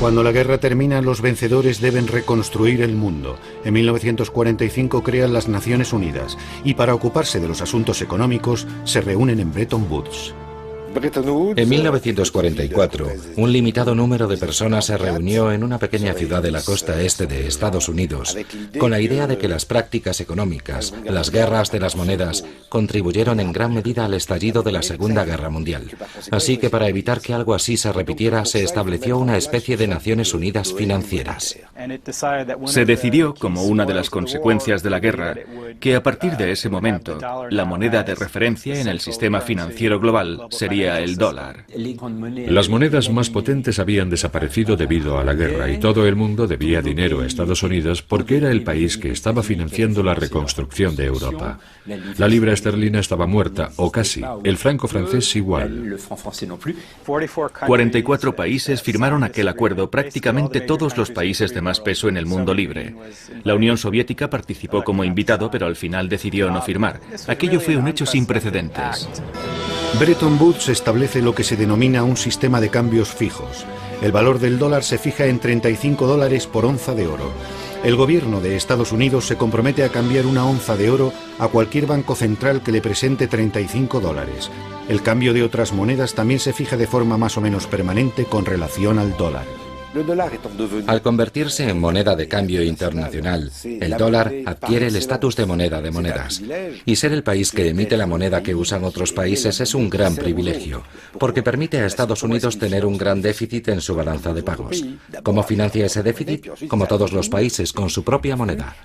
Cuando la guerra termina, los vencedores deben reconstruir el mundo. En 1945 crean las Naciones Unidas y para ocuparse de los asuntos económicos se reúnen en Bretton Woods. En 1944, un limitado número de personas se reunió en una pequeña ciudad de la costa este de Estados Unidos con la idea de que las prácticas económicas, las guerras de las monedas, contribuyeron en gran medida al estallido de la Segunda Guerra Mundial. Así que para evitar que algo así se repitiera, se estableció una especie de Naciones Unidas financieras. Se decidió, como una de las consecuencias de la guerra, que a partir de ese momento, la moneda de referencia en el sistema financiero global sería el dólar. Las monedas más potentes habían desaparecido debido a la guerra y todo el mundo debía dinero a Estados Unidos porque era el país que estaba financiando la reconstrucción de Europa. La libra esterlina estaba muerta, o casi. El franco francés igual. 44 países firmaron aquel acuerdo, prácticamente todos los países de más peso en el mundo libre. La Unión Soviética participó como invitado, pero al final decidió no firmar. Aquello fue un hecho sin precedentes. Bretton Woods establece lo que se denomina un sistema de cambios fijos. El valor del dólar se fija en $35 por onza de oro. El gobierno de Estados Unidos se compromete a cambiar una onza de oro a cualquier banco central que le presente $35. El cambio de otras monedas también se fija de forma más o menos permanente con relación al dólar. Al convertirse en moneda de cambio internacional, el dólar adquiere el estatus de moneda de monedas. Y ser el país que emite la moneda que usan otros países es un gran privilegio, porque permite a Estados Unidos tener un gran déficit en su balanza de pagos. ¿Cómo financia ese déficit? Como todos los países, con su propia moneda.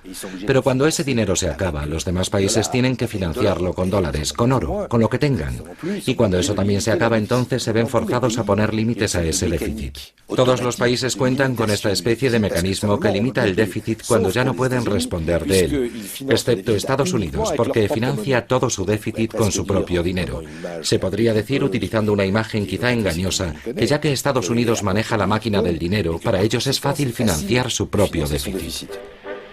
Pero cuando ese dinero se acaba, los demás países tienen que financiarlo con dólares, con oro, con lo que tengan. Y cuando eso también se acaba, entonces se ven forzados a poner límites a ese déficit. Todos los países cuentan con esta especie de mecanismo que limita el déficit cuando ya no pueden responder de él, excepto Estados Unidos, porque financia todo su déficit con su propio dinero. Se podría decir, utilizando una imagen quizá engañosa, que ya que Estados Unidos maneja la máquina del dinero, para ellos es fácil financiar su propio déficit.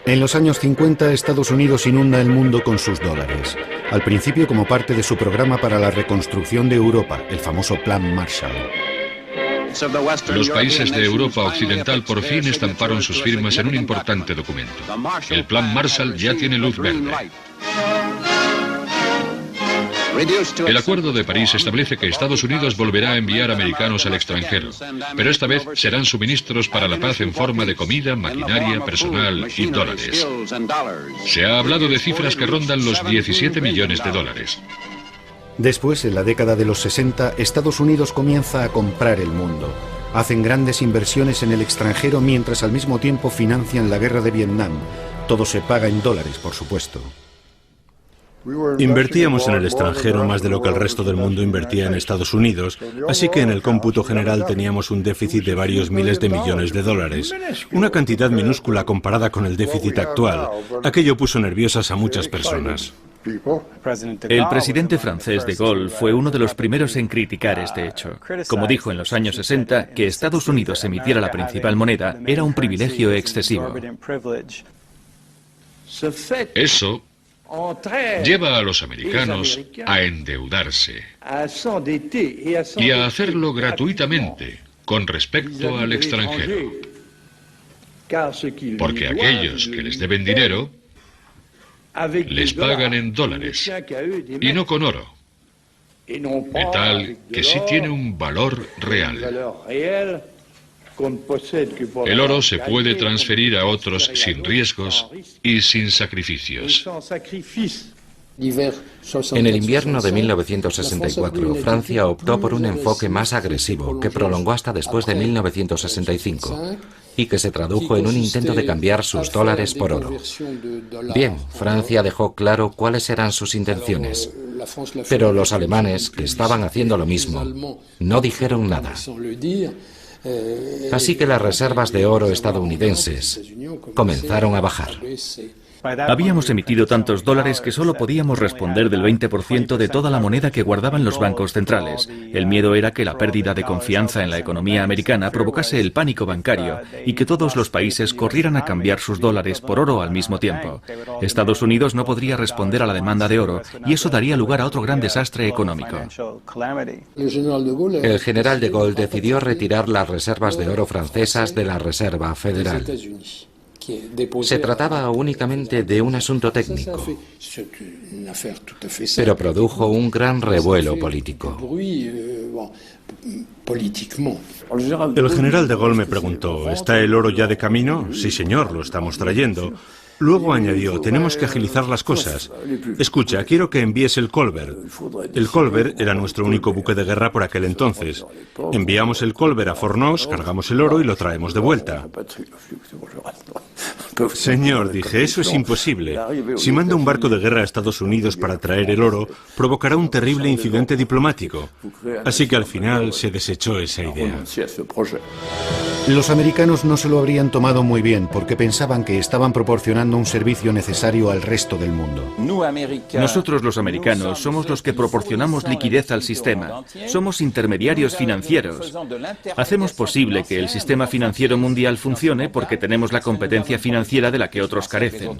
En los años 50, Estados Unidos inunda el mundo con sus dólares. Al principio como parte de su programa para la reconstrucción de Europa, el famoso Plan Marshall. Los países de Europa Occidental por fin estamparon sus firmas en un importante documento. El Plan Marshall ya tiene luz verde. El Acuerdo de París establece que Estados Unidos volverá a enviar americanos al extranjero, pero esta vez serán suministros para la paz en forma de comida, maquinaria, personal y dólares. Se ha hablado de cifras que rondan los 17 millones de dólares. Después, en la década de los 60, Estados Unidos comienza a comprar el mundo. Hacen grandes inversiones en el extranjero mientras al mismo tiempo financian la guerra de Vietnam. Todo se paga en dólares, por supuesto. Invertíamos en el extranjero más de lo que el resto del mundo invertía en Estados Unidos, así que en el cómputo general teníamos un déficit de varios miles de millones de dólares. Una cantidad minúscula comparada con el déficit actual. Aquello puso nerviosas a muchas personas. El presidente francés de Gaulle fue uno de los primeros en criticar este hecho. Como dijo en los años 60, que Estados Unidos emitiera la principal moneda era un privilegio excesivo. Eso lleva a los americanos a endeudarse y a hacerlo gratuitamente con respecto al extranjero. Porque aquellos que les deben dinero les pagan en dólares y no con oro, metal que sí tiene un valor real. El oro se puede transferir a otros sin riesgos y sin sacrificios. En el invierno de 1964, Francia optó por un enfoque más agresivo que prolongó hasta después de 1965 y que se tradujo en un intento de cambiar sus dólares por oro. Bien, Francia dejó claro cuáles eran sus intenciones, pero los alemanes, que estaban haciendo lo mismo, no dijeron nada. Así que las reservas de oro estadounidenses comenzaron a bajar. Habíamos emitido tantos dólares que solo podíamos responder del 20% de toda la moneda que guardaban los bancos centrales. El miedo era que la pérdida de confianza en la economía americana provocase el pánico bancario y que todos los países corrieran a cambiar sus dólares por oro al mismo tiempo. Estados Unidos no podría responder a la demanda de oro y eso daría lugar a otro gran desastre económico. El general de Gaulle decidió retirar las reservas de oro francesas de la Reserva Federal. Se trataba únicamente de un asunto técnico, pero produjo un gran revuelo político. El general de Gaulle me preguntó, ¿está el oro ya de camino? Sí, señor, lo estamos trayendo. Luego añadió, tenemos que agilizar las cosas. Escucha, quiero que envíes el Colbert. El Colbert era nuestro único buque de guerra por aquel entonces. Enviamos el Colbert a Fort Knox, cargamos el oro y lo traemos de vuelta. Señor, dije, eso es imposible. Si manda un barco de guerra a Estados Unidos para traer el oro, provocará un terrible incidente diplomático. Así que al final se desechó esa idea. Los americanos no se lo habrían tomado muy bien porque pensaban que estaban proporcionando un servicio necesario al resto del mundo. Nosotros los americanos somos los que proporcionamos liquidez al sistema. Somos intermediarios financieros. Hacemos posible que el sistema financiero mundial funcione porque tenemos la competencia financiera de la que otros carecen.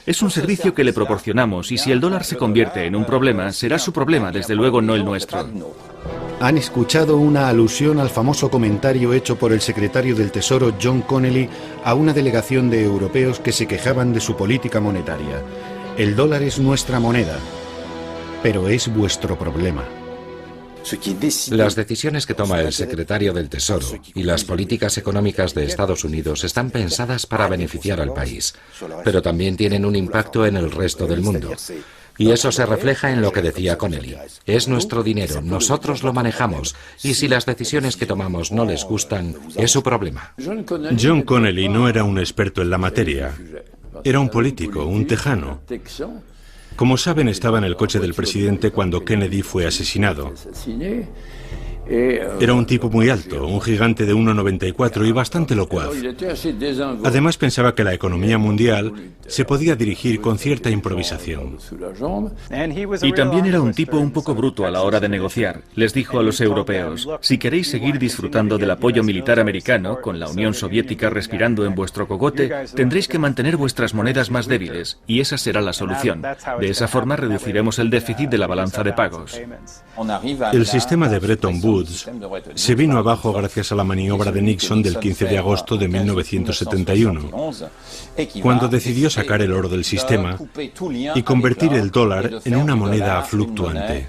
Es un servicio que le proporcionamos y si el dólar se convierte en un problema, será su problema, desde luego no el nuestro. Han escuchado una alusión al famoso comentario hecho por el secretario del Tesoro John Connally a una delegación de europeos que se quejaban de su política monetaria. El dólar es nuestra moneda, pero es vuestro problema. Las decisiones que toma el secretario del Tesoro y las políticas económicas de Estados Unidos están pensadas para beneficiar al país, pero también tienen un impacto en el resto del mundo. Y eso se refleja en lo que decía Connally. Es nuestro dinero, nosotros lo manejamos, y si las decisiones que tomamos no les gustan, es su problema. John Connally no era un experto en la materia. Era un político, un tejano. Como saben, estaba en el coche del presidente cuando Kennedy fue asesinado. Era un tipo muy alto, un gigante de 1,94 y bastante locuaz. Además pensaba que la economía mundial se podía dirigir con cierta improvisación. Y también era un tipo un poco bruto a la hora de negociar. Les dijo a los europeos, si queréis seguir disfrutando del apoyo militar americano, con la Unión Soviética respirando en vuestro cogote, tendréis que mantener vuestras monedas más débiles, y esa será la solución. De esa forma reduciremos el déficit de la balanza de pagos. El sistema de Bretton Woods se vino abajo gracias a la maniobra de Nixon del 15 de agosto de 1971, cuando decidió sacar el oro del sistema y convertir el dólar en una moneda fluctuante.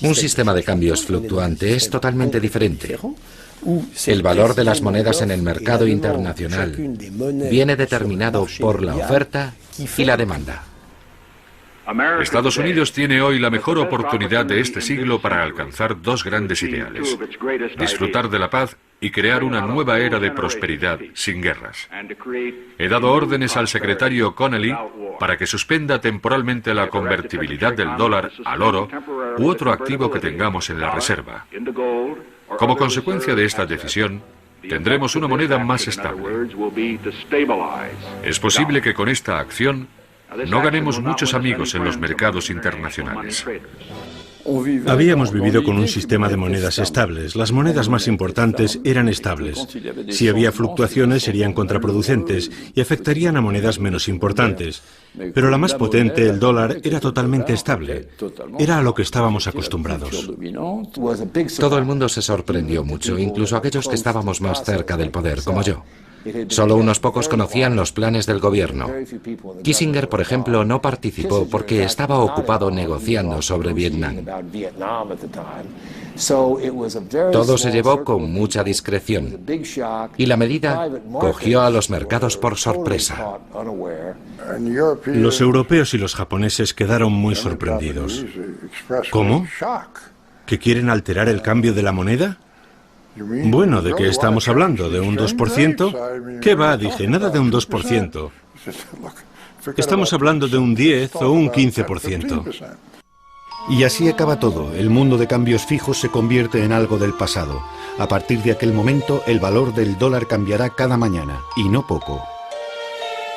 Un sistema de cambios fluctuante es totalmente diferente. El valor de las monedas en el mercado internacional viene determinado por la oferta y la demanda. Estados Unidos tiene hoy la mejor oportunidad de este siglo para alcanzar dos grandes ideales: disfrutar de la paz y crear una nueva era de prosperidad sin guerras. He dado órdenes al secretario Connally para que suspenda temporalmente la convertibilidad del dólar al oro u otro activo que tengamos en la reserva. Como consecuencia de esta decisión, tendremos una moneda más estable. Es posible que con esta acción no ganemos muchos amigos en los mercados internacionales. Habíamos vivido con un sistema de monedas estables. Las monedas más importantes eran estables. Si había fluctuaciones serían contraproducentes y afectarían a monedas menos importantes. Pero la más potente, el dólar, era totalmente estable. Era a lo que estábamos acostumbrados. Todo el mundo se sorprendió mucho, incluso aquellos que estábamos más cerca del poder, como yo. Solo unos pocos conocían los planes del gobierno. Kissinger, por ejemplo, no participó porque estaba ocupado negociando sobre Vietnam. Todo se llevó con mucha discreción y la medida cogió a los mercados por sorpresa. Los europeos y los japoneses quedaron muy sorprendidos. ¿Cómo? ¿Que quieren alterar el cambio de la moneda? Bueno, ¿de qué estamos hablando? ¿De un 2%? ¿Qué va? Dije, nada de un 2%. Estamos hablando de un 10 o un 15%. Y así acaba todo. El mundo de cambios fijos se convierte en algo del pasado. A partir de aquel momento, el valor del dólar cambiará cada mañana, y no poco.